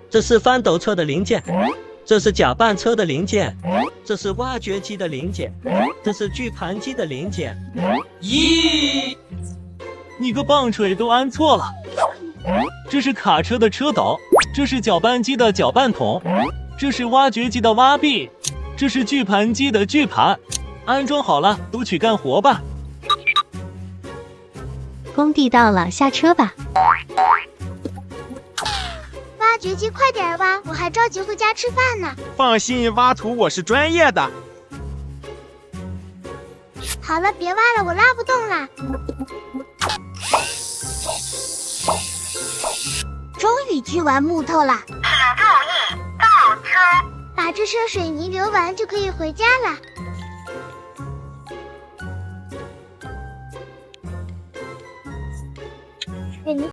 这是翻斗车的零件，这是搅拌车的零件，这是挖掘机的零件，这是锯盘机的零件。咦，你个棒槌都安错了。这是卡车的车斗，这是搅拌机的搅拌筒，这是挖掘机的挖臂，这是锯盘机的锯盘。安装好了，都去干活吧。工地到了，下车吧。挖掘机快点挖，我还着急回家吃饭呢。放心，挖土我是专业的。好了，别挖了，我拉不动了。终于锯完木头了。请注意，倒车。把这车水泥流完就可以回家了。